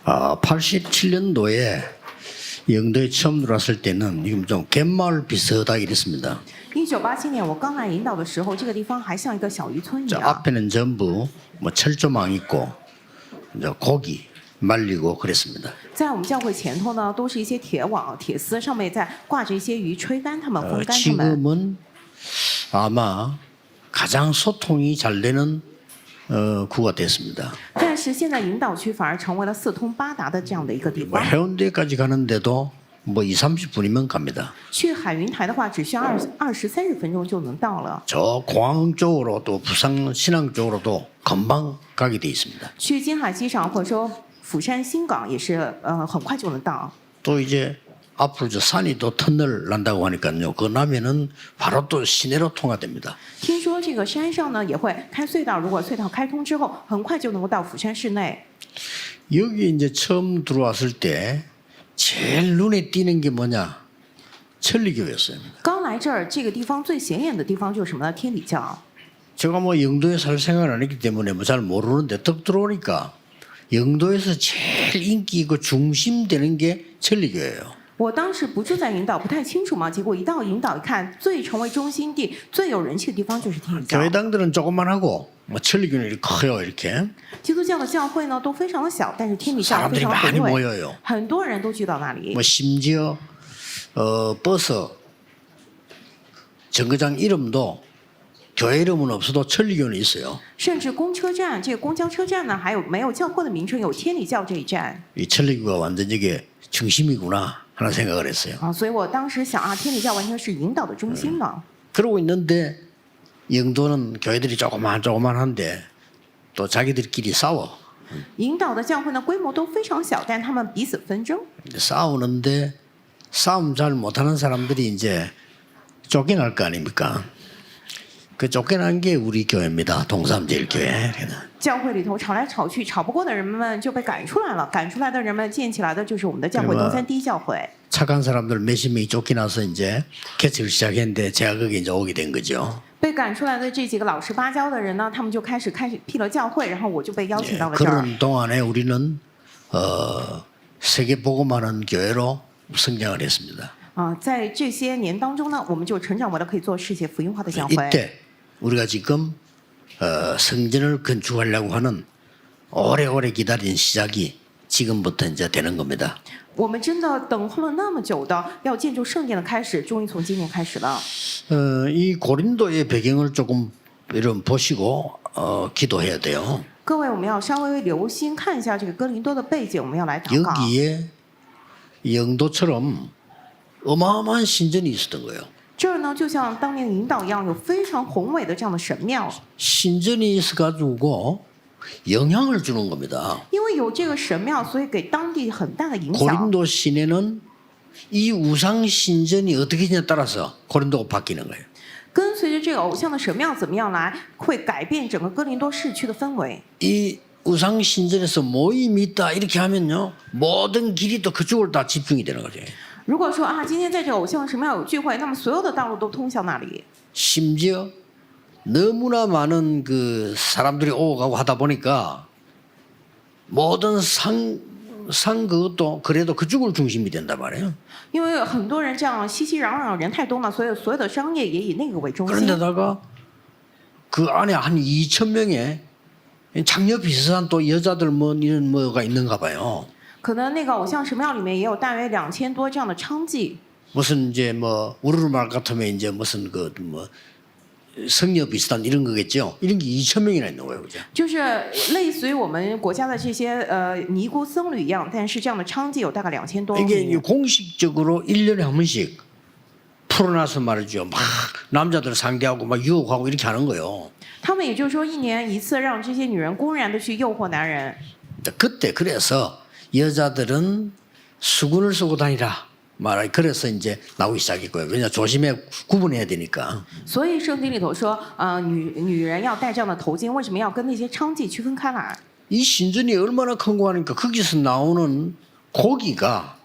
87년도에 영도에 처음 들어왔을 때는 지금 좀 갯마을 비슷하게 이랬습니다. 1987年我刚来引导的时候，这个地方还像一个小渔村一 저 样。 앞에는 전부 뭐 철조망 있고 이제 고기 말리고 그랬습니다. 在我们教会前头呢，都是一些铁网、铁丝，上面在挂着一些鱼，吹干它们、风干它们。 지금은 아마 가장 소통이 잘 되는 구가 됐습니다. 但是现在引导区反而成为了四通八达的这样的一个地 뭐 方。 해운대까지 가는데도 뭐 20~30분이면 갑니다. 去海云台的话，只需要20~30分钟就能到了。 저 공항 쪽으로 또 부산 신항 쪽으로도 금방 가게 돼 있습니다. 去金海机场或者说釜山新港也是很快就能到。 또 이제 앞으로 저 산이 또 터널 난다고 하니까요. 그 나면은 바로 또 시내로 통화됩니다. 听说这个山上呢也会开隧道，如果隧道开通之后，很快就能够到釜山市内。 여기 이제 처음 들어왔을 때 제일 눈에 띄는 게 뭐냐? 천리교였어요. 刚来这儿，这个地方最显眼的地方就是什么呢？天理教。 제가 뭐 영도에 살 생각을 안 했기 때문에 뭐 잘 모르는데 딱 들어오니까 영도에서 제일 인기 있고 중심되는 게 천리교예요. 我当时不住在引导，不太清楚嘛。结果一到引导一看，最成为中心地、最有人气的地方就是天理教。 교회당들은 조그만하고 뭐 천리교는 이렇게 커요 이렇게. 基督教的教会呢都非常的小，但是天理教非 사람들이 常的 많이 宏伟， 모여요. 很多人都聚到那里。 뭐 심지어 버스 정거장 이름도 교회 이름은 없어도 천리교는 있어요. 甚至公车站，这个公交车站呢，还有没有教会的名称，有天理教这一站 이 천리교가 완전 이게 중심이구나 하는 생각을 했어요. 啊。所以我当时想啊，天理教完全是引导的中心嘛。 그러고 있는데 영도는 교회들이 조그만한데 또 자기들끼리 싸워. 引导的教会呢规模都非常小，但他们彼此纷争。 싸우는데 싸움 잘 못하는 사람들이 이제 쫓겨날 거 아닙니까? 그 쫓겨난 게 우리 교회입니다. 동삼제일교회. 教会里头吵来吵去，吵不过的人们就被赶出来了。赶出来的人们建起来的就是我们的教会，东三第一教会。 착한 사람들 몇십 명이 쫓겨나서 이제 개척을 시작했는데 제가 거기 이제 오게 된 거죠. 被赶出来的这几个老实巴交的人呢，他们就开始辟了教会，然后我就被邀请到了这儿。 그런 동안에 우리는 세계 복음하는 교회로 성장을 했습니다. 在这些年当中呢，我们就成长为了可以做世界福音化的教会。 이때 우리가 지금 성전을 건축하려고 하는 오래오래 기다린 시작이 지금부터 이제 되는 겁니다. 我们真的等候了那么久的要建筑圣殿的开始，终于从今年开始了。 이 고린도의 배경을 조금 이런 보시고 기도해야 돼요. 各位，我们要稍微留心看一下这个哥林多的背景，我们要来祷告。 여기에 영도처럼 어마어마한 신전이 있었던 거예요. 这儿呢，就像当年引导一样，有非常宏伟的这样的神庙。 신전이 있어가지고 영향을 주는 겁니다. 因为有这个神庙，所以给当地很大的影响。 고린도 시내는 이 우상 신전이 어떻게 되냐에 따라서 고린도가 바뀌는 거예요. 跟随着这个偶像的神庙怎么样来，会改变整个哥林多市区的氛围。 이 우상 신전에서 모임이 있다 이렇게 하면요 모든 길이 또 그쪽으로 다 집중이 되는 거죠. 如果说啊，今天在这个偶像神庙有聚会，那么所有的道路都通向那里。 심지어 너무나 많은 그 사람들이 오고 가고 하다 보니까 모든 상 그것도 그래도 그쪽을 중심이 된단 말이에요. 因为很多人这样熙熙攘攘，人太多了，所以所有的商业也以那个为中心。 그런데다가 그 안에 한 2,000명의 장녀 비슷한 또 여자들 뭐 이런 뭐가 있는가 봐요. 可能那个偶像神庙里面也有大约2000多这样的娼妓。 무슨 이제 뭐 우르르말 같으면 이제 무슨 그 뭐 성녀 비슷한 이런 거겠죠. 이런 게 2,000명이나 있는 거예요, 그죠? 就是类似于我们国家的这些尼姑僧侣一样，但是这样的娼妓有大概2000多 이게 名。 공식적으로 1년에 한 번씩 풀어놔서 말이죠. 막 남자들 상대하고 막 유혹하고 이렇게 하는 거예요. 他们也就是说，1年1次让这些女人公然的去诱惑男人。 그때 그래서 여자들은 수건을 쓰고 다니라. 말하 그래서 이제 나오기 시작했고요. 왜냐 조심해 구분해야 되니까. 所以圣经里头说，女人要戴这样的头巾，为什么要跟那些娼妓区分开来？ 이 신전이 얼마나 큰 거 하니까 거기서 나오는 고기가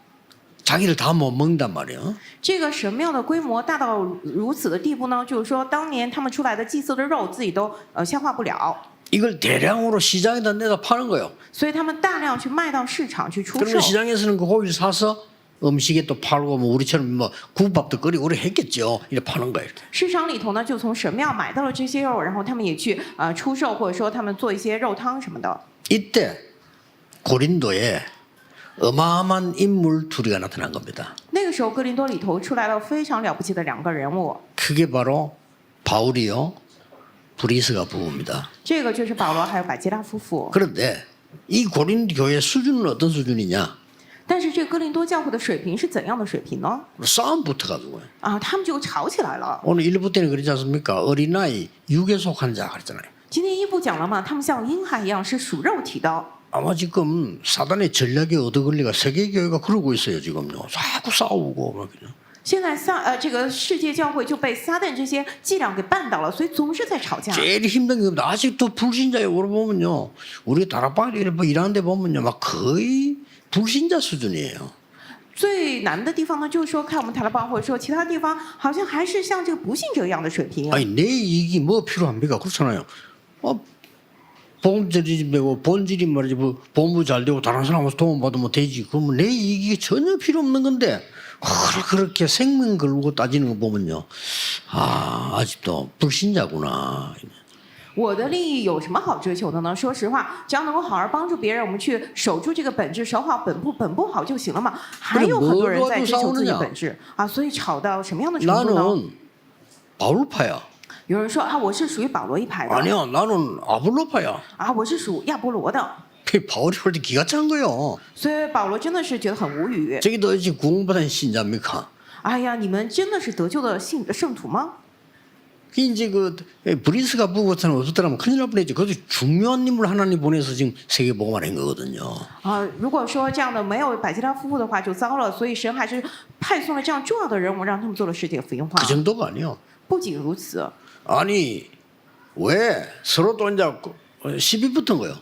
자기를 다 못 먹는단 말이에요. 这个神庙的规模大到如此的地步呢，就是说当年他们出来的祭祀的肉自己都消化不了。 이걸 대량으로 시장에다 내다 파는 거예요. 所以他们大量去卖到市场去出售 그러면 。 시장에서는 그 고기를 사서 음식에 또 팔고 뭐 우리처럼 뭐 국밥도 끓이고 오래 했겠죠. 이렇게 파는 거예요. 이렇게. 市场里头呢，就从神庙买到了这些肉，然后他们也去出售，或者说他们做一些肉汤什么的。 이때 고린도에 어마어마한 인물 둘이가 나타난 겁니다. 那个时候，哥林多里头出来了非常了不起的两个人物， 그게 바로 바울이요, 브리스가 부부입니다. 这个就是保罗还有百基拉夫妇。 그런데 이 고린도 교회 수준은 어떤 수준이냐? 但是这个哥林多教会的水平是怎样的水平呢？ 싸움 붙어가지고요. 他们就吵起来了。 오늘 1부 때는 그러지 않습니까? 어린아이 육에 속한 자 그랬잖아요. 今天一部讲了嘛，他们像婴孩一样是属肉体的。 아마 지금 사단의 전략에 얻어걸리가 세계교회가 그러고 있어요. 지금요. 자꾸 싸우고 막 그냥. 现在这个世界教会就被撒旦这些伎俩给绊倒了，所以总是在吵架。 제일 힘든 게 뭡니다. 아직도 불신자에 물어보면요. 우리 다락방에 뭐 일하는 데 보면요. 막 거의 불신자 수준이에요. 最难的地方呢，就是说看我们塔拉邦或者说其他地方，好像还是像这个不信者一样的水平。 아니 내 이익이 뭐 필요합니까? 그렇잖아요. 본질이 되고 본질이 말이지 뭐 본부 잘 되고 다른 사람한테 도움 받으면 되지. 그러면 내 이익이 전혀 필요 없는 건데 그렇게 생명 걸고 따지는 거 보면요. 아직도 불신자구나. 我的利益有什么好追求的呢？说实话，只要能够好好帮助别人，我们去守住这个本质，守好本部好就行了嘛。还有很多人在追求自己本质所以吵到什么样的程度呢？ 나는 바울파야. 有人说我是属于保罗一派的。 아니야, 나는 아볼로파야. 我是属亚波罗的。 그 바울이 볼 때 기가 찬 거요. 所以保罗真的是觉得很无语。 저기도 어찌 구원받은 신자입니까? 哎呀，你们真的是得救的圣徒吗？ 이제 그 브리스가 부부처럼 없었더라면 큰일 날 뻔했죠. 그것도 중요한 인물 하나님 보내서 지금 세계 복음을 한 거거든요. 如果说这样的没有百基拉夫妇的话就糟了，所以神还是派送了这样重要的人物，让他们做了世界福音化。 그 정도가 아니요. 不仅如此， 아니 왜 서로 또 이제 시비 붙은 거예요.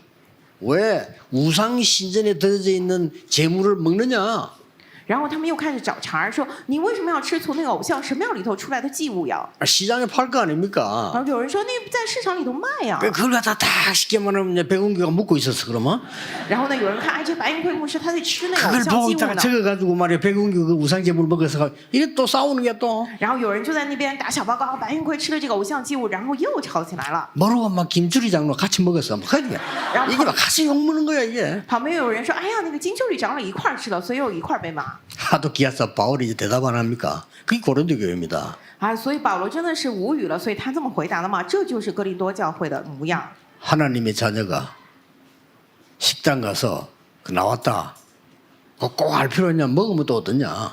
왜 우상 신전에 들어져 있는 재물을 먹느냐? 然后他们又开始找茬，说你为什么要吃从那个偶像神庙里头出来的祭物呀？ 시장에 팔 거 아닙니까? 然后有人说那在市场里头卖呀。 그걸 갖다 다 쉽게 말하면 백운규가 먹고 있었어 그러면? 然后呢，有人看，这白云会牧师他在吃那个偶 그걸 像 보고 祭物 있다가 呢。 적어가지고 말이야 백운규 그 우상 재물 먹어서 이래 또 싸우는 게 또. 然后有人就在那边打小报告，白云会吃了这个偶像祭物，然后又吵起来了。 모르고 막 김주리 장로 같이 먹었어. 막 그러니까 이게 막 같이 욕 먹는 거야 이게. 旁边有人说，哎呀，那个金秋里长老一块儿吃了，所以又一块儿被骂。 하도 기아서 바울이 이제 대답 안 합니까? 그게 고린도 교회입니다. 所以保罗真的是无语了，所以他这么回答了嘛，这就是哥林多教会的模样。 하나님의 자녀가 식당 가서 나왔다. 꼭 할 필요 있냐? 먹으면 또 어떠냐?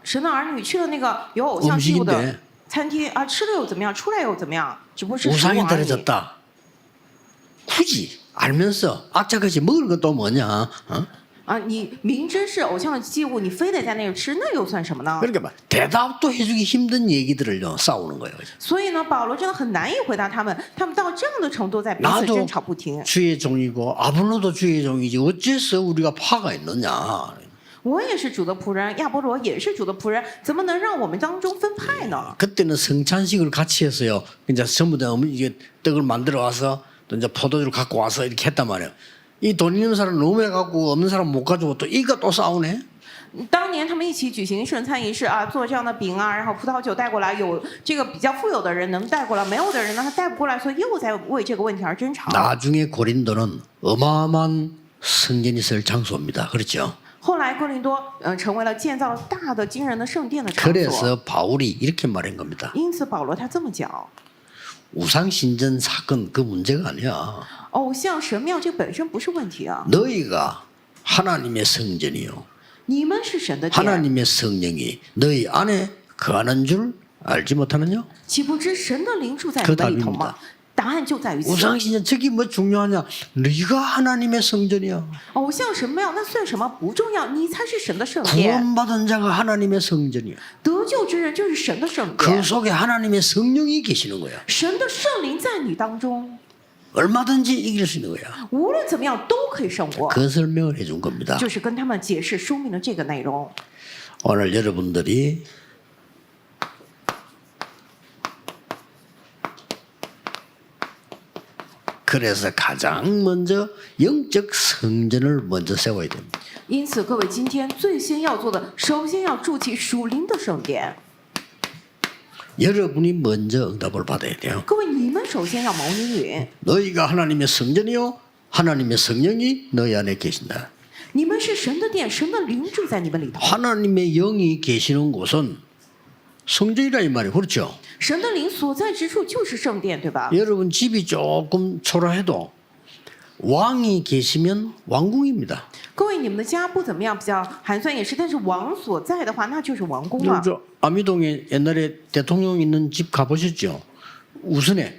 神的儿女去了那个有偶像祭物的 음식인데 餐厅吃了又怎么样，出来又怎么样，只不过是食物 우상이 而已。 떨어졌다. 굳이 알면서 악착같이 먹을 것도 뭐냐? 어? 你明知是偶像的祭物，你非得在那儿吃，那又算什么呢？ 그러니까 막 대답도 해주기 힘든 얘기들을요 싸우는 거예요. 所以呢，保罗真的很难以回答他们，他们到这样的程度在彼此 나도 争吵不停。 주의 종이고 아볼로도 주의 종이지 어째서 우리가 파가 있느냐? 我也是主的仆人，亚波罗也是主的仆人，怎么能让我们当中分派呢？ 그때는 성찬식을 같이 했어요. 이제 전부 다 이게 떡을 만들어 와서 또 이제 포도주를 갖고 와서 이렇게 했단 말이에요. 이 돈 있는 사람 너무 해갖고 없는 사람 못 가지고 또 이거 또 싸우네. 当年他们一起举行圣餐仪式做这样的饼然后葡萄酒带过来，有这个比较富有的人能带过来，没有的人呢他带不过来，所以又在为这个问题而争吵。 나중에 고린도는 어마어마한 성전이 있을 장소입니다. 그렇죠? 后来哥林多成为了建造大的惊人的圣殿的场所。 그래서 바울이 이렇게 말한 겁니다. 因此保罗他这么讲， 우상 신전 사건 그 문제가 아니야. 偶像神庙这本身不是问题啊， 너희가 하나님의 성전이요. 你们是神的殿， 하나님의 성령이 너희 안에 거하는 줄 알지 못하느냐? 岂不知神的灵住在你们里头吗？答案就在于此。 우상 신전 저기 뭐 중요하냐? 네가 하나님의 성전이야. 偶像神庙那算什么？不重要，你才是神的圣殿。 구원받은 자가 하나님의 성전이야. 得救之人就是神的圣 그 殿， 속에 하나님의 성령이 계시는 거야. 神的圣灵在你当中， 얼마든지 이길 수 있는 거야. 无论怎么样都可以胜过。 그 설명을 해준 겁니다. 就是跟他们解释说明了这个内容。 오늘 여러분들이 그래서 가장 먼저 영적 성전을 먼저 세워야 됩니다. 因此，各位今天最先要做的，首先要筑起属灵的圣殿。 여러분이 먼저 응답을 받아야 돼요. 各位，你们首先要蒙应允， 너희가 하나님의 성전이요 하나님의 성령이 너희 안에 계신다. 你们是神的殿，神的灵住在你们里头。 하나님의 영이 계시는 곳은 성전이라 이 말이에요. 그렇죠? 神的灵所在之处就是圣殿，对吧？ 여러분 집이 조금 초라해도 왕이 계시면 왕궁입니다. 各位，你们的家不怎么样，比较寒酸也是，但是王所在的话，那就是王宫了。 저 아미동에 옛날에 대통령 있는 집 가보셨죠? 우선에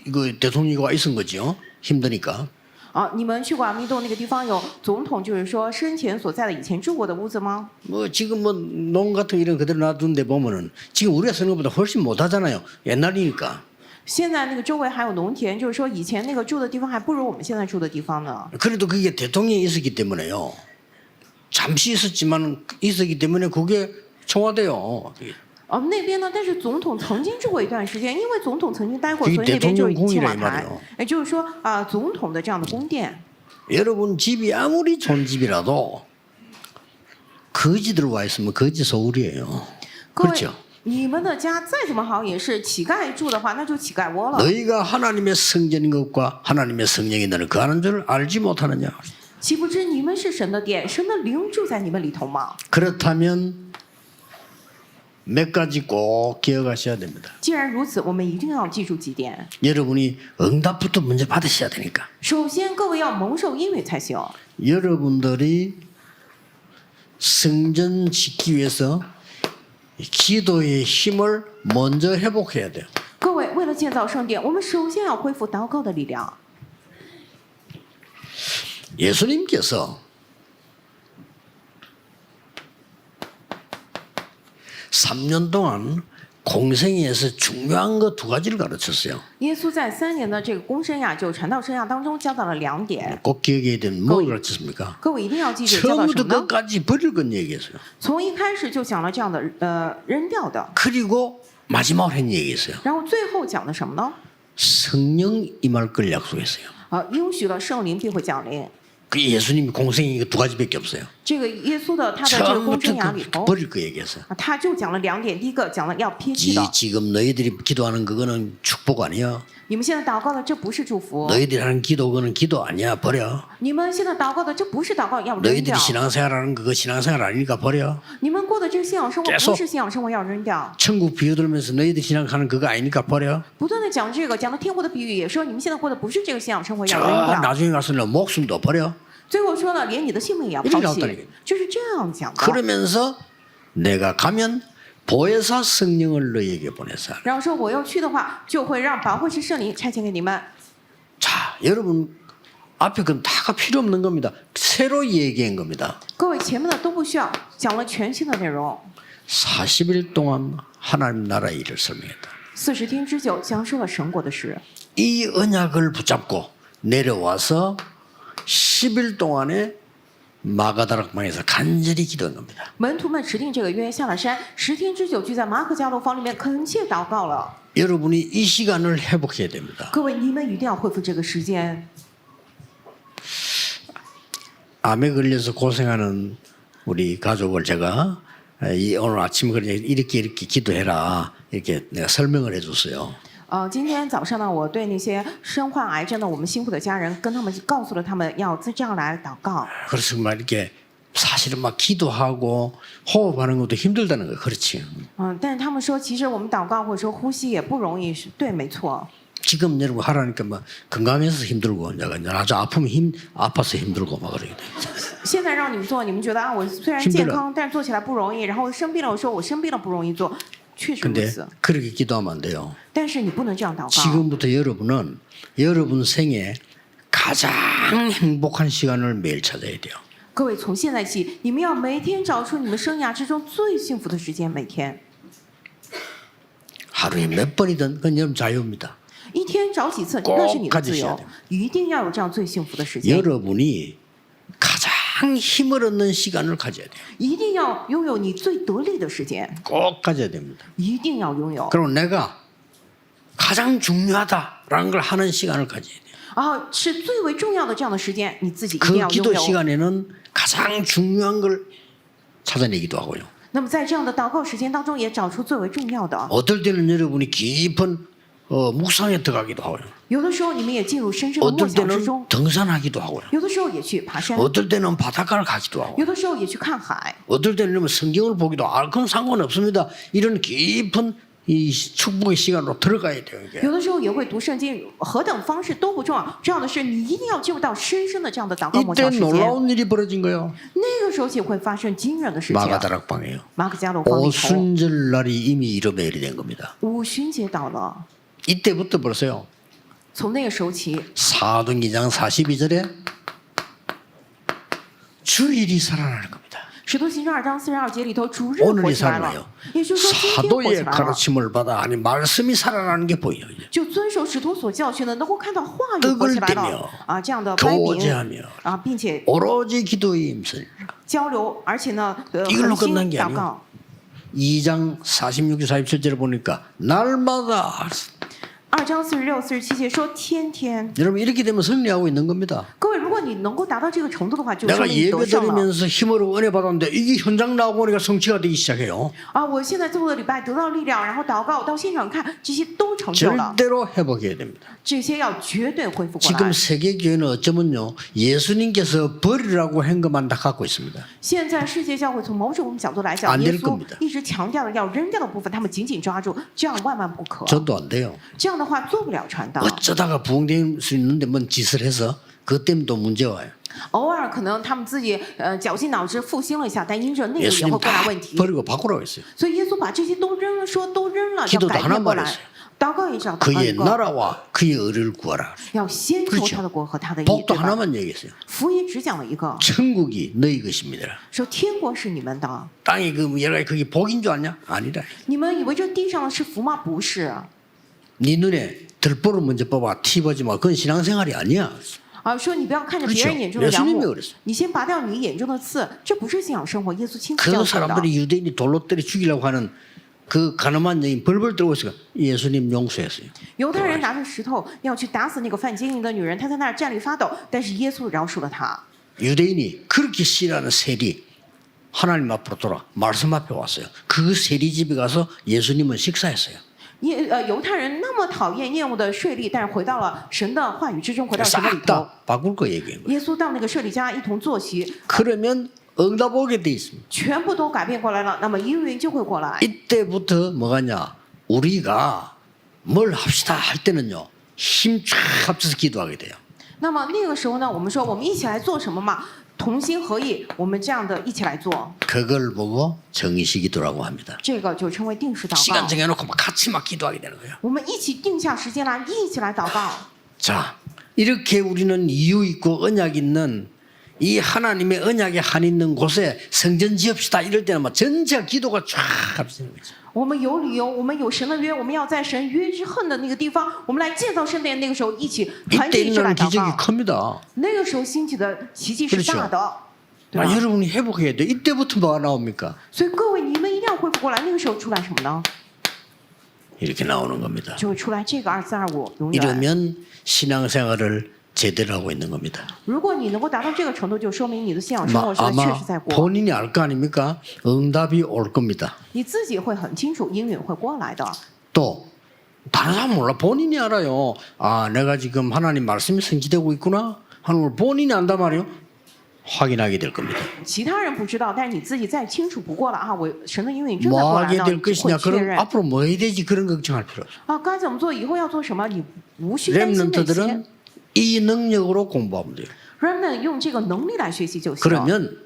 이거 대통령이 와 있은 거죠. 힘드니까. 啊，你们去过阿弥洞那个地方有总统，就是说生前所在的以前住过的屋子吗？ 뭐 지금 뭐 농 같은 이런 그대로 놔둔 데 보면은 지금 우리가 쓰는 것보다 훨씬 못하잖아요. 옛날이니까. 现在那个周围还有农田，就是说以前那个住的地方还不如我们现在住的地方呢。 그래도 그게 대통령이 있었기 때문에요. 잠시 있었지만 있었기 때문에 그게 청와대요. 哦，那边呢，但是总统曾经住过一段时间，因为总统曾经待过， 그게 所以那边就是青瓦 대통령궁이라 이 台 말이에요. 。也就是说啊、总统的这样的宫殿。 여러분 집이 아무리 좋은 집이라도 거지 들어와 있으면 거지 소울이에요. 各位 그렇죠? ，你们的家再怎么好，也是乞丐住的话，那就乞丐窝了。 너희가 하나님의 성전인 것과 하나님의 성령이 너는 거하는 줄 알지 못하느냐. 岂不知你们是神的殿，神的灵住在你们里头吗？ 그렇다면 몇 가지 꼭 기억하셔야 됩니다. 既然如此，我们一定要记住几点。 여러분이 응답부터 먼저 받으셔야 되니까. 首先，各位要蒙受应允才行。 여러분들이 성전 짓기 위해서 기도의 힘을 먼저 회복해야 돼요. 各位，为了建造圣殿，我们首先要恢复祷告的力量。 예수님께서 3년 동안 공생애에서 중요한 거 2가지를 가르쳤어요. 耶稣在3年的这个公生涯，就传道生涯当中教导了2点， 꼭 기억해야 되는 뭘 가르쳤습니까? 各位一定要记住教导什 처음부터 么呢？ 끝까지 버릴 건 얘기했어요. 从一开始就讲了这样的扔掉的， 그리고 마지막으로 한 얘기했어요. 然后最后讲的什么呢？ 성령 임할 걸 약속했어요. 应许了圣灵必会降临。 그 예수님이 공생이 2가지밖에 없어요. 这个耶稣的他的这个公生 처음부터 涯里头， 버릴 거 얘기했어요. 他就讲了2点。第一个讲了要撇弃的， 지금 너희들이 기도하는 그거는 축복 아니야. 你们现在祷告的这不是祝福， 너희들이 하는 기도 그거는 기도 아니야. 버려. 你们现在祷告的这不是祷告，要扔 너희들이 掉。 신앙생활하는 그거 신앙생활 아니니까 버려. 你们过的这个信仰生活 계속 不是信仰生活，要扔掉。 천국 비유들면서 너희들이 신앙하는 그거 아니니까 버려. 不断的讲这个，讲到天国的比喻，也说你们现在过的不是这个信仰生活，要 저 扔掉。 나중에 가서는 목숨도 버려. 最后说了，连你的性命也要 이렇게 抛 나왔다는 弃 게 ，就是这样讲的。 그러면서 내가 가면 보혜사 성령을 너희에게 보내사. 然后说我要去的话，就会让保惠师圣灵差遣给你们。 자, 여러분 앞에 건 다가 필요 없는 겁니다. 새로 얘기한 겁니다. 各位前面的都不需要，讲了全新的内容。 40일 동안 하나님 나라 일을 설명했다. 40天之久，讲述了神国的事。 이 언약을 붙잡고 내려와서 10일 동안에 마가다락방에서 간절히 기도한 겁니다. 门徒们持定这个约，下了山，10天之久聚在马可家楼房里面恳切祷告了。 여러분이 이 시간을 회복해야 됩니다. 各位，你们一定要恢复这个时间。 암에 걸려서 고생하는 우리 가족을 제가 오늘 아침에 이렇게 기도해라 이렇게 내가 설명을 해줬어요. 今天早上呢，我对那些身患癌症的我们辛苦的家人，跟他们告诉了他们要这样来祷告。 그래서 막 이렇게 사실은 막 기도하고 호흡하는 것도 힘들다는 거예요. 그렇지. 但是他们说，其实我们祷告或者说呼吸也不容易，是对，没错。 지금 여러분 하라니까 막 건강해서 힘들고 내가 아주 아프면 아파서 힘들고 막 그러게 돼. 现在让你们做，你们觉得啊，我虽然健康，但是做起来不容易。然后生病了，我说我生病了不容易做，确实如 근데 此。 그렇게 기도하면 안 돼요. 但是你不能这样祷告。 지금부터 여러분은 여러분 생에 가장 행복한 시간을 매일 찾아야 돼요. 各位，从现在起，你们要每天找出你们生涯之中最幸福的时间，每天。 하루에 몇 번이든 그건 여러분 자유입니다. 一天找几次，那是你的自由，一定要有这样最幸福的时间。 여러분이 가장 힘을 얻는 시간을 가져야 돼요. 一定要拥有你最得力的时间， 꼭 가져야 됩니다. 一定要拥有。 그리고 내가 가장 중요하다 기도하라라는 걸 하는 시간을 가져야 돼요. 啊，是最为重要的这样的时间，你自己一定 그 要拥 기도 有。 시간에는 가장 중요한 걸 찾아내기도 하고요. 那么在这样的祷告时间当中，也找出最为重要的。 어떨 때는 여러분이 깊은 묵상에 들어가기도 하고요. 有的时候你们也进入深深的默 어떨 想之 때는 中， 등산하기도 하고요. 有的时候也去爬山， 어떨 때는 바닷가를 가기도 하고, 有的时候也去看海， 어떨 때는 성경을 보기도 하고, 그건 상관없습니다. 이런 깊은 이 축복의 시간으로 들어가야 돼요. 이게. 有的时候也会读圣经，何等方式都不重要，重要的是你一定要进入到深深的这样的祷告默 이때 想时间。 놀라운 일이 벌어진 거예요. 那个时候就会发生惊人的事情。 마가다락방이에요. 马可加罗方里头， 오순절 날이 이미 이르메일이 된 겁니다. 五旬节到了， 이때부터 벌써요. 从那个时候起， 사도행전 42절에 주일이 살아나는 겁니다. 使徒行传2章42节里头，主日 오늘이 活起来 살아나요. 了，也就是说今天活起 사도의 来了， 가르침을 받아 아니 말씀이 살아나는 게 보여요. 就遵守使徒所教训的，能够看到话语 떡을 活起来 떼며 了啊，这样的掰饼 교제하며 啊，并且 오로지 기도에 임설. 交流，而且呢， 이걸로 恒心 끝난 게 祷 아니에요. 告。 2장 46절 47절을 보니까 날마다 2章46、47节说天天。 여러분 이렇게 되면 승리하고 있는 겁니다. 各位，如果你能够达到这个程度的话，就说 내가 明你得胜了 예배드리면서 힘으로 은혜 받았는데 이게 현장 나오고 보니까 성취가 되기 시작해요. 啊！我现在做的礼拜得到力量，然后祷告到现场看，这些都成就了， 절대로 회복해야 됩니다. 这些要绝对恢复过 지금 来。 세계교회는 어쩌면요 예수님께서 버리라고 한 것만 다 갖고 있습니다. 现在世界教会从某种角度来讲， 안될 耶稣 겁니다 一直强调的要扔掉的部分，他们紧紧抓住，这样万万不可。 저도 안 돼요. 这样的话做不了传道。 어쩌다가 부흥될 수 있는데 뭔 짓을 해서 그것 때문에 또 문제 와요. 偶尔可能他们自己绞尽脑汁复兴了一下，但因着那个也 예수님 会过 다 来问题。 버리고 바꾸라고 했어요. 所以耶稣把这些都扔了，说都扔了，要 기도도 改 하나 变过来 말했어요 。祷告也是要祷告 그의 一个， 나라와 그의 의를 구하라. 要先求 그렇죠 他的国和他的义， 복도 对吧？ 하나만 얘기했어요. 福音只讲了一个， 천국이 너희 것입니다. 说天国是你们的。 땅이 그 여러 그게 복인 줄 아냐? 아니다. 你们以为这地上的是福吗？不是。 네 눈에 들보를 먼저 뽑아 티 보지 마. 그건 신앙생활이 아니야. 啊，说你不要看着 그렇죠 别人眼中的梁 예수님이 木 그랬어요 ，你先拔掉你眼中的刺，这不是信仰生活。耶稣亲自 그 教训的。 사람들이 유대인이 돌로 때려 죽이려고 하는 그 가늠한 여인 벌벌 떨고 있어요. 예수님 용서했어요. 犹太人拿着石头要去打死那个犯奸淫的女人，她在那儿站立发抖，但是耶稣饶恕了她。 유대인이 그렇게 싫어하는 세리 하나님 앞으로 돌아 말씀 앞에 왔어요. 그 세리 집에 가서 예수님은 식사했어요. 犹太人那么讨厌厌恶的税吏，但是回到了神的话语之中，回到神的里 싹 头。 다 바꿀 거 얘기한 거예요. 耶稣到那个税吏家一同坐席， 그러면 응답 오게 돼 있습니다. 全部都改变过来了，那么应允就会过来。 이때부터 뭐가냐? 우리가 뭘 합시다 할 때는요 힘 쫙 합쳐서 기도하게 돼요. 那么那个时候呢，我们说我们一起来做什么嘛？同心合意，我们这样的一起来做， 그걸 보고 정의식 기도라고 합니다. 这个就称为定时祷 시간 告。 정해놓고 막 같이 막 기도하게 되는 거예요. 我们一起定下时间来，一起来祷告。 자, 이렇게 우리는 이유 있고 언약 있는 이 하나님의 언약에 한 있는 곳에 성전 지읍시다 이럴 때는 막 전체가 기도가 쫙 합치는 거죠. 我们有理由，我们有神的约，我们要在神约之恨的那个地方，我们来建造圣殿。那个时候一起团 이때 结一致来 일어나는 祷 기적이 告。 큽니다. 那个时候兴起的奇迹是 그렇죠 大的，对 아, 吧？ 여러분이 회복해야 돼. 이때부터 뭐가 나옵니까? 所以各位，你们一定要恢复过来。那个时候出来什么呢？ 이렇게 나오는 겁니다. 就会出来这个2425永远。 이러면 신앙생활을 제대로 하고 있는 겁니다. 如果你能够达到这个程度，就说明你的信仰生活是确 아마 实在过。 본인이 알 거 아닙니까? 응답이 올 겁니다. 你自己会很清楚，应允会过来的。 또 다른 사람 몰라. 본인이 알아요. 아, 내가 지금 하나님 말씀이 성취되고 있구나 하는 걸 본인이 안단 말이에요. 확인하게 될 겁니다. 其他人不知道，但是你自己再清楚不过了啊！我神的应允真的 뭐 过来 하게 了， 될 你会 것이냐 确 그럼 认 앞으로 뭐 해야 되지 그런 걱정할 필요 없어요. 啊，该怎么做，以后要做什么，你无需担心那些。 렘넌트들은 이 능력으로 공부하면 돼요. Remnant 用这个能力来学习就行了。 그러면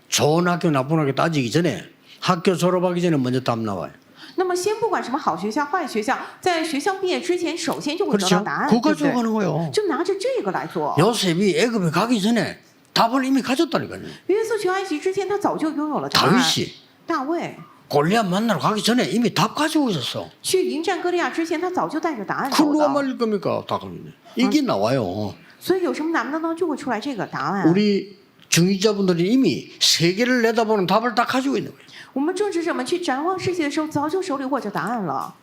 좋은 학교 나쁜 학교 따지기 전에 학교 졸업하기 전에 먼저 답 나와요. 那么先不管什么好学校、坏学校，在学校毕业之前，首先就会得 그렇죠? 到答案， 그거 对不对？ 가지고 가는 거예요. 就拿着这个来做。 요셉이 애굽에 가기 전에 답을 이미 가졌다니까요. 约瑟去埃及之前，他早就拥有了答案。 다윗이 大卫 골리앗 만나러 가기 전에 이미 답 가지고 있었어. 去迎战歌利亚之前，他早就带着答案走 그걸 누가 的。 말릴 겁니까? 다 그러네. 이게 나와요. 所以有什么难的呢？就会出来这个答案。 우리 중위자분들이 이미 세계를 내다보는 답을 다 가지고 있는 거예요. 我们政治者们去展望世界的时候，早就手里握着答案了。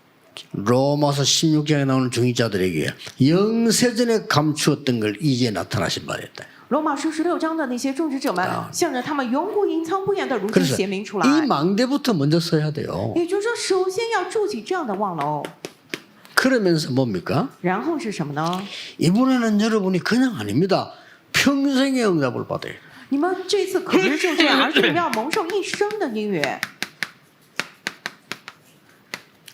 로마서 16장에 나오는 중직자들에게 영세전에 감추었던 걸 이제 나타나신 바랬다. 罗马书16章的那些种植者们，向着他们永古隐藏不言的如今 그래서 显明出来。 이 망대부터 먼저 써야 돼요. 也就是说，首先要筑起这样的望楼， 그러면서 뭡니까? 然后是什么呢？ 이번에는 여러분이 그냥 아닙니다. 평생의 응답을 받아요. 你们这次可不是就这样，而是你们要蒙受一生的音乐。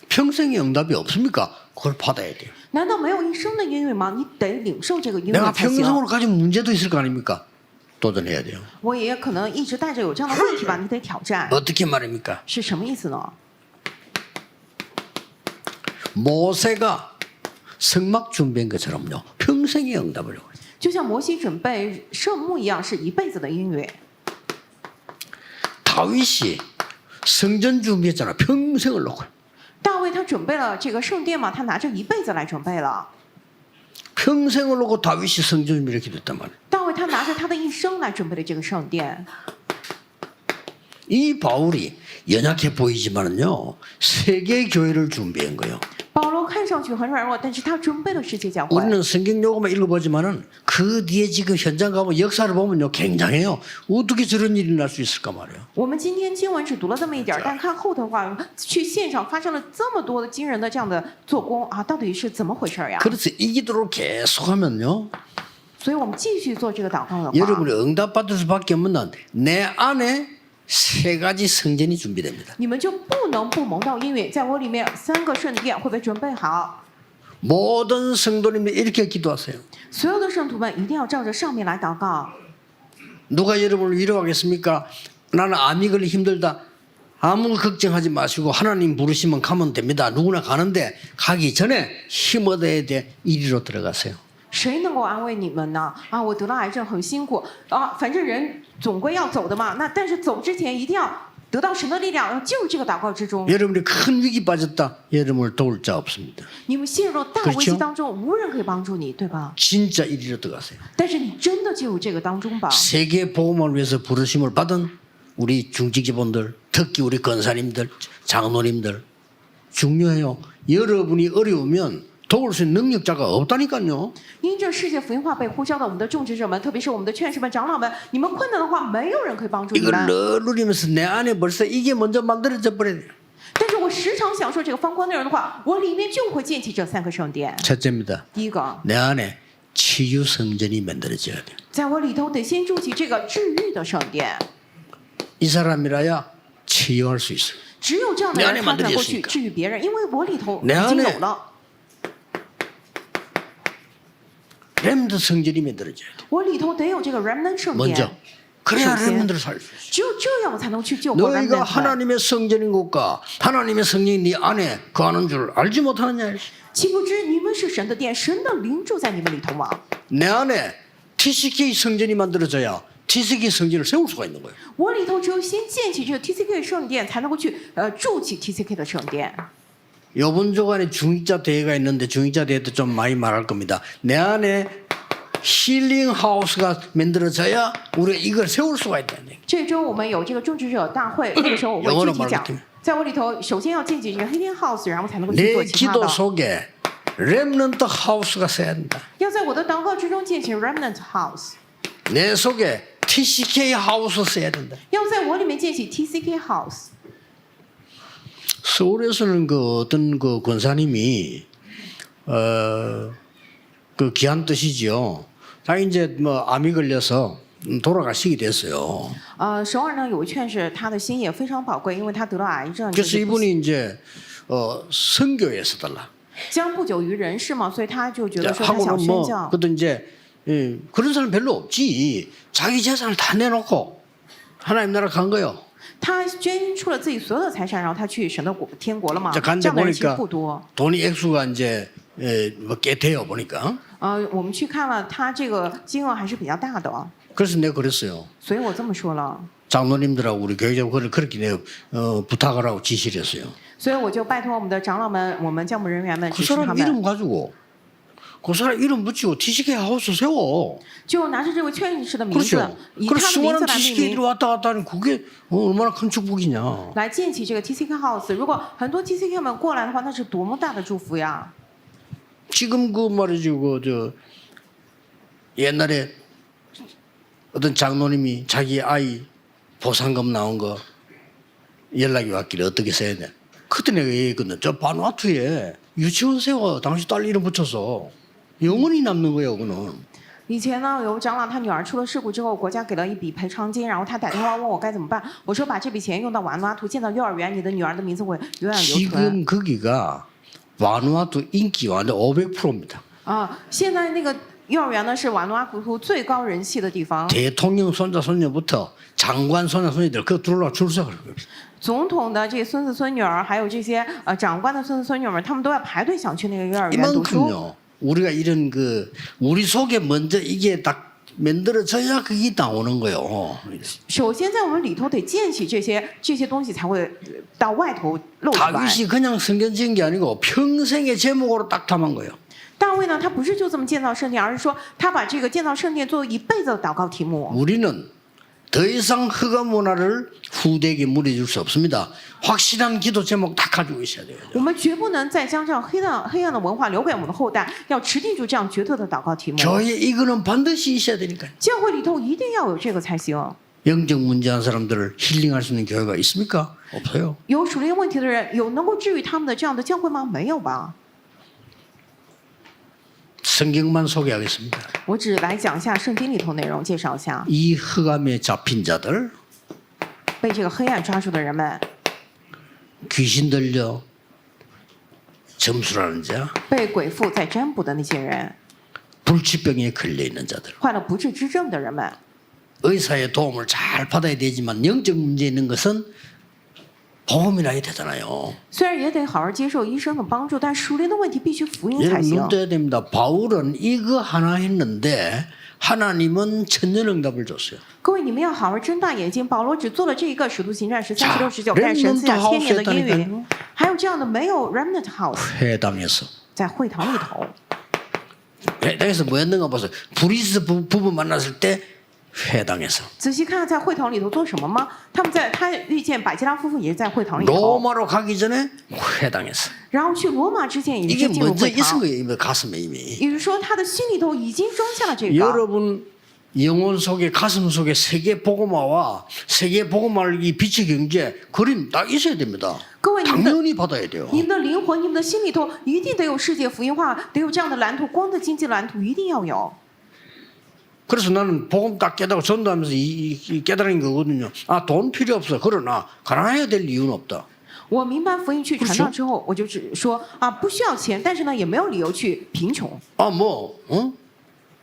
평생의 응답이 없습니까? 그걸 받아야 돼요. 难道没有一生的音乐吗？你得领受这个音 내가 乐才行。 평생으로 가진 문제도 있을 거 아닙니까? 도전해야 돼요. 我也可能一直带着有这样的问题吧，你得挑战。 어떻게 말입니까? 是什么意思呢？ 모세가 성막 준비한 것처럼요. 평생의 응답을 요구해요. 就像摩西准备圣幕一样，是一辈子的音乐。 다윗이 성전 준비했잖아. 평생을 놓고. 大卫他准备了这个圣殿嘛，他拿着一辈子来准备了。 평생을 놓고 다윗이 성전 준비를 이렇게 됐단 말이에요. 大卫他拿着他的一生来准备了这个圣殿。 이 바울이 연약해 보이지만은요. 세계 교회를 준비한 거예요. 保罗看上去很软弱，但是他准备了世界教会。 우리는 성경 요구만 읽어보지만은 그 뒤에 지금 현장 가면 역사를 보면요 굉장해요. 어떻게 저런 일이 날 수 있을까 말이에요. 我们今天经文只读了这么一点儿，但看后头的话，去现场发生了这么多的惊人的这样的做工啊，到底是怎么回事呀？ 그래서 이 기도를 계속하면요. 所以我们继续做这个祷告的话， 여러분이 응답받을 수밖에 없는 내 안에 세 가지 성전이 준비됩니다. 你们就不能不蒙到音乐，在我里面3个圣殿会被准备好。 모든 성도님들 이렇게 기도하세요. 所有的圣徒们一定要照着上面来祷告。 누가 여러분을 위로하겠습니까? 나는 암이 걸리 힘들다. 아무 걱정하지 마시고 하나님 부르시면 가면 됩니다. 누구나 가는데 가기 전에 힘 얻어야 돼. 이리로 들어가세요. 谁能够安慰你们呢？啊，我得了癌症很辛苦啊，反正人总归要走的嘛。那但是走之前一定要得到神的力量，要进入这个祷告之中。 여러분이 큰 위기 빠졌다. 여러분을 도울 자 없습니다. 你们陷入大危机当中，无人可以帮助你，对吧？ 진짜 이리로 들어가세요. 但是你真的进入这个当中吧。 세계 복음을 위해서 부르심을 받은 우리 중직자분들, 특히 우리 권사님들, 장로님들 중요해요. 여러분이 어려우면 도울 수 있는 능력자가 없다니까요. 因着世界福音化被呼召的我们的种植者们，特别是我们的劝士们、长老们，你们困难的话，没有人可以帮助你 이걸 们。 늘 누리면서 내 안에 벌써 이게 먼저 만들어져 버려야 돼요. 但是我时常享受这个方光内容的话，我里面就会建起这3个圣殿。 첫째입니다. 第一个， 내 안에 치유 성전이 만들어져야 돼요. 在我里头得先筑起这个治愈的圣殿。 이 사람이라야 치유할 수 있어요. 只有这样的人，他才能够去治愈别人，因为我里头已经有了。 렘드 성전이 만들어져야 돼요. 我里头得有这个 remnant 圣 먼저 殿。 그래야 首先 렘드를 살릴 수 있어요. 只有这样，我才能去救活 너희가 remnant。 하나님의 성전인 것과 하나님의 성령이 네 안에 거하는 줄 알지 못하느냐. 岂不知你们是神的殿，神的灵住在你们里头吗？ 내 안에 TCK 성전이 만들어져야 TCK 성전을 세울 수가 있는 거예요. 我里头只有先建起这个 TCK 圣殿，才能够去筑起 TCK 的圣殿。 이번 주간에 중직자 대회가 있는데 중직자 대회 때 좀 많이 말할 겁니다. 내 안에 힐링 하우스가 만들어져야 우리가 이걸 세울 수가 있다는 얘기. 这周我们有这个种植者大会，那个时候我会具体讲。在我里头，首先要建起这个 healing house， 然后才能够去 내 做其他 기도 的。 속에 렘넌트 하우스가 세야 된다. 要在我的祷告之中建起 remnant house， 내 속에 TCK 하우스 세야 된다. 要在我里面建起 TCK house。 서울에서는 그 어떤 그 권사님이 그 귀한 뜻이지요. 자 이제 뭐 암이 걸려서 돌아가시게 됐어요. 首尔呢有位劝士，他的心也非常宝贵，因为他得了癌症， 그래서 이분이 이제 선교에서 달라. 将不久于人世嘛，所以他就觉得说他想 하고는 宣 뭐 教。 그것도 이제 그런 사람 별로 없지. 자기 재산을 다 내놓고 하나님 나라 간 거요. 他捐出了自己所有的财产，然后他去神的天国了嘛。 자 这 간데 样的人其实 보니까 不多。 돈이 액수가 이제 꽤 돼요 보니까. 我们去看了，他这个金额还是比较大的哦。 그래서 내가 그랬어요. 所以我这么说了， 장로님들하고 우리 교회적으로 그렇게 내가 부탁을 하고 지시를 했어요. 所以我就拜托我们的长老们、我们教牧人员们 그 指示他 사람 们。 이름 가지고 그 사람 이름 붙이고 TCK 하우스 세워. 就拿着这位确认式的名字 그렇죠. ，以 그래서 他的名字 수많은 来命 TCK들이 名， 왔다 갔다 하는 그게 얼마나 큰 축복이냐. 来建起这个 TCK House。如果很多 TCK 们过来的话，那是多么大的祝福呀！ 지금 그 말이지 그저 옛날에 어떤 장로님이 자기 아이 보상금 나온 거 연락이 왔길래 어떻게 써야 돼? 그때 내가 얘기했거든. 저 바누아투에 유치원 세워. 당신 딸 이름 붙여서 영원히 남는 거예요. 그거는. 以前呢，有长老他女儿出了事故之后，国家给了一笔赔偿金，然后他打电话问我该怎么办。我说把这笔钱用到瓦努阿图建造幼儿园，你的女儿的名字会永远留存。 지금 거기가 바누아투 인기 완전 500%입니다. 啊，现在那个幼儿园呢是瓦努阿图最高人气的地方。 대통령 손자 손녀부터 장관 손자 손녀들 그거 들어올라 줄 서고 总统的这些孙子孙女儿，还有这些长官的孙子孙女们，他们都要排队想去那个幼儿园读书。 이만큼요. 우리가 이런 그 우리 속에 먼저 이게 딱 만들어져야 그게 나오는 거예요. 首先在我们里头得建起这些东西，才会到外头露出来。 다윗이 그냥 성전 지은 게 아니고 평생의 제목으로 딱 담은 거예요. 大卫呢，他不是就这么建造圣殿，而是说他把这个建造圣殿作为一辈子的祷告题目。 우리는 더 이상 흑암 문화를 후대에게 물려줄 수 없습니다. 확실한 기도 제목 딱 가지고 있어야 돼요. 我们绝不能再将这样黑暗的文化留给我们的后代，要持定住这样绝特的祷告题目。 교회에 이거는 반드시 있어야 되니까요. 教会里头一定要有这个才行。 영적 문제한 사람들을 힐링할 수 있는 교회가 있습니까? 없어요. 有属灵问题的人，有能够治愈他们的这样的教会吗？没有吧。 성경만 소개하겠습니다. 我只来讲一下圣经里头内容，介绍一下 이 흑암에 잡힌 자들, 被这个黑暗抓住的人们， 귀신 들려 점수라는 자, 被鬼附在占卜的那些人， 불치병에 걸려 있는 자들, 患了不治之症的人们， 의사의 도움을 잘 받아야 되지만 영적 문제 있는 것은 복음이라 해야 되잖아요. 虽然也得好好接受医生的帮助，但属灵的问题必须福音才 여러분 行。 눈 떠야 됩니다. 바울은 이거 하나 했는데 하나님은 천년응답을 줬어요. 各位，你们要好好睁大眼睛。保罗只做了这一个《使徒行传》13、16、19， 자 但神赐下千年的 remnant 阴云 house， 还有这样的没有 remnant house， 회당에서 在会堂里头。 회당에서 뭐였는가 보세요. 브리스 부부 만났을 때 회당에서 仔细看看在会堂里头做什么吗？他遇见百基拉夫妇也是在会堂里头， 로마로 가기 전에 회당에서 然后去罗马之前也 이게 是进入 먼저 会 있은 堂， 거예요. 이미 가슴에 이미. 也就是说他的心里头已经装下了这个。 여러분 영혼 속에 가슴 속에 세계 복음화와 세계 복음화를 이 빛의 경제 그림 딱 있어야 됩니다. 各位，你们的 당연히 받아야 돼요. 你们的灵魂、你们的心里头一定得有世界福音化，得有这样的蓝图，光的经济蓝图一定要有。 그래서 나는 복음 딱 깨닫고 전도하면서 이 깨달은 거거든요. 아, 돈 필요 없어. 그러나 가난해야 될 이유는 없다. 我明白福音去传道之后，我就只说啊，不需要钱，但是呢，也没有理由去贫穷。 아, 뭐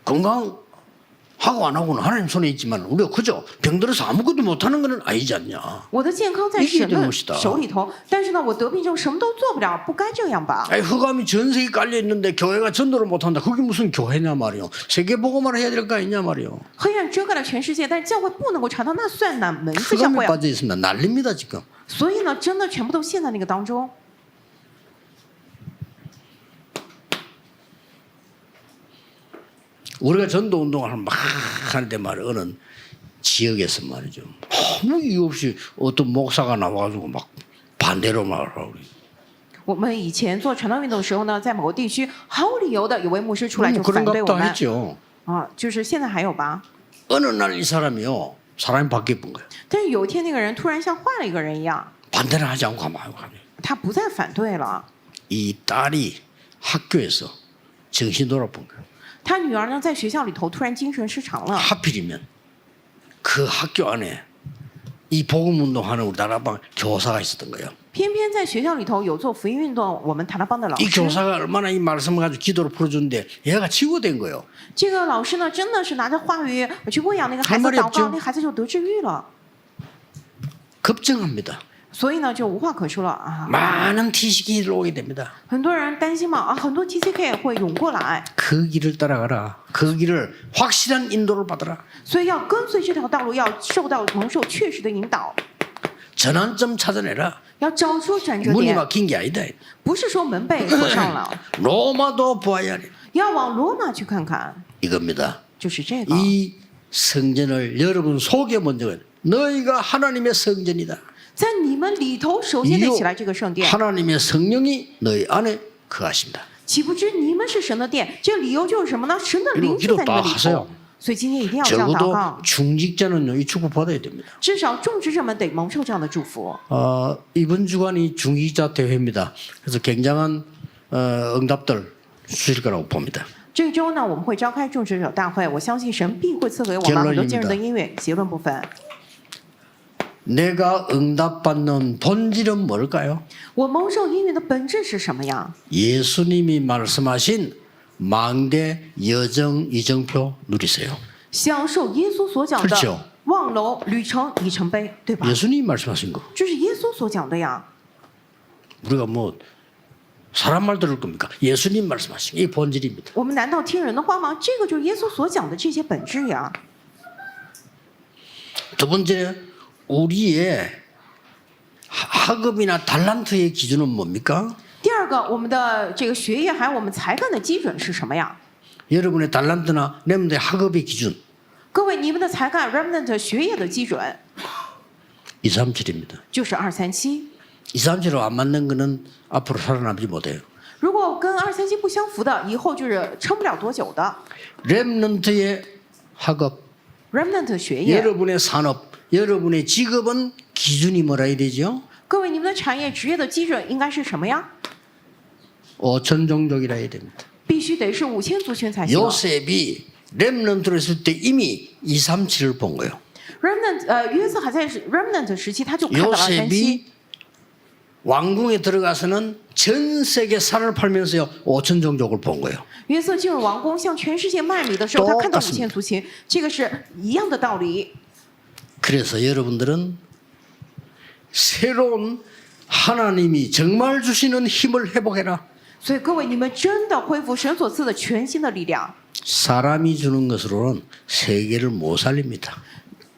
건강하고 안 하고는 하나님 손에 있지만 우리가 그저 병들어서 아무것도 못하는 건 아니지 않냐. 我的健康在 이게 神的 것이다. 手里头，但是呢，我得病之后什么都做不了，不该这样吧？ 아니, 흑암이 전 세계 깔려 있는데 교회가 전도를 못한다. 그게 무슨 교회냐 말이요. 세계 복음을 해야 될 거 아니냐 말이요. 黑暗遮盖了全世界，但是教会不能够传道，那算哪门子教 흑암에 会啊？ 빠져 있습니다. 난립니다 지금. 所以呢，真的全部都陷在那个当中。 우리가 전도 운동을 막 하는데 말이야. 어느 지역에서 말이죠. 아무 이유 없이 어떤 목사가 나와가지고 막 반대로 말하고. 我们以前做传道运动的时候呢，在某个地区毫无理由的有位牧师出来就 그런 反对我 것도 们 했죠. 啊，就是现在还有吧？ 어느 날 이 사람이요. 사람이 바뀌어본 거예요. 但是有一天那个人突然像换了一个人一样， 반대를 하지 않고 가만히 가네. 他不再反对了。 이 딸이 학교에서 정신 돌아본 거예요. 他女儿呢，在学校里头突然精神失常了。 하필이면 그 학교 안에 이 복음 운동하는 우리 다락방 교사가 있었던 거예요. 偏偏在学校里头有做福音运动，我们塔拉邦的老 이 师， 교사가 얼마나 이 말씀을 가지고 기도를 풀어주는데 얘가 치유된 거예요. 这个老师呢，真的是拿着话语去喂养那个孩子 할 말이 祷 없죠 告，那孩子就得治愈了。 걱정합니다. 所以呢，就无话可说了啊！ 많은 TCK를 오게 됩니다. 很多人担心嘛啊，很多 TCK 会涌过来， 그 길을 따라가라. 그 길을 확실한 인도를 받아라. 所以要跟随这条道路，要蒙受确实的引导， 전환점 찾아내라. 要找出转折 문이 点， 막힌 게 아니다. 不是说门被锁上了， 로마도 보아야 돼. 要往罗马去看看， 이겁니다. 就是这个。 이 성전을 여러분 속에 먼저 너희가 하나님의 성전이다. 在你们里头，首先得起来这个圣殿， 하나님의 성령이 너희 안에 거하십니다. 岂不知你们是神的殿？这理由就是什么呢？神的灵就在你们里 기도 头。所以今天一定要这样祷 적어도 告， 중직자는요 이 축복 받아야 됩니다. 至少种植者们得蒙受这样的祝福。 이번 주간이 중직자 대회입니다. 그래서 굉장한 응답들 주실 거라고 봅니다. 这周呢，我们会召开种植者大会，我相信神必会赐给我们很多惊人的音乐。结论部分， 내가 응답받는 본질은 뭘까요? 我蒙受音乐的本质是什么呀？ 예수님이 말씀하신 망대 여정 이정표 누리세요. 享受耶稣所讲 그렇죠 的望楼旅程里程碑，对吧？ 예수님이 말씀하신 거. 这是耶稣所讲的呀。 우리가 뭐 사람 말 들을 겁니까? 예수님 말씀하신 게 이 본질입니다. 我们难道听人的话吗？这个就是耶稣所讲的这些本质呀。 두 번째, 우리의 학업이나 달란트의 기준은 뭡니까? 第二个，我们的这个学业还有我们才干的基准是什么呀？ 여러분의 달란트나 렘의 학업의 기준 各位，你们的才干 remnant 学业的基准 237입니다. 就是237。 237로 안 맞는 거는 앞으로 살아남지 못해요. 如果跟237不相符的，以后就是撑不了多久的。 렘넌트의 학업, remnant 学业， 여러분의 산업, 여러분의 직업은 기준이 뭐라 해야 되죠? 各位，你们的产业职业的基准应该是什么呀？ 5천 종족이라 해야 됩니다. 必须得是5000族群才行。 요셉이 렘넌트로 했을 때 이미 237을 본 거예요. remnant 约瑟还在remnant时期，他就看到237。 요셉이 왕궁에 들어가서는 전 세계 산을 팔면서요 5천 종족을 본 거예요. 约瑟进入王宫，向全世界卖米的时候，他看到5000族群，这个是一样的道理。 그래서 여러분들은 새로운 하나님이 정말 주시는 힘을 회복해라. 所以各位，你们真的恢复神所赐的全新的力量。 사람이 주는 것으로는 세계를 못 살립니다.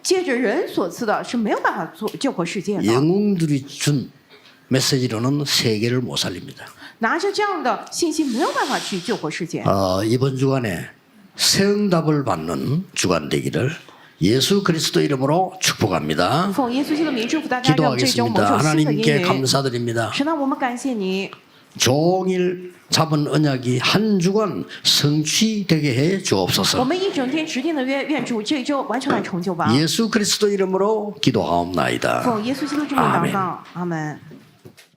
借着人所赐的是没有办法做救活世界的。 영웅들이 준 메시지로는 세계를 못 살립니다. 拿着这样的信息，没有办法去救活世界。 이번 주간에 새 응답을 받는 주간 되기를 예수 그리스도 이름으로 축복합니다. 奉耶稣基督的名祝福大家，让这周蒙受 기도하겠습니다. 新的应 하나님께 允。 감사드립니다. 神啊，我们感谢你， 종일 잡은 언약이 한 주간 성취되게 해 我 주옵소서. 们一整天指定的约，愿主这一周完全来成就吧。 예수 그리스도 이름으로 기도하옵나이다. 奉耶稣基督之名祷告，阿门。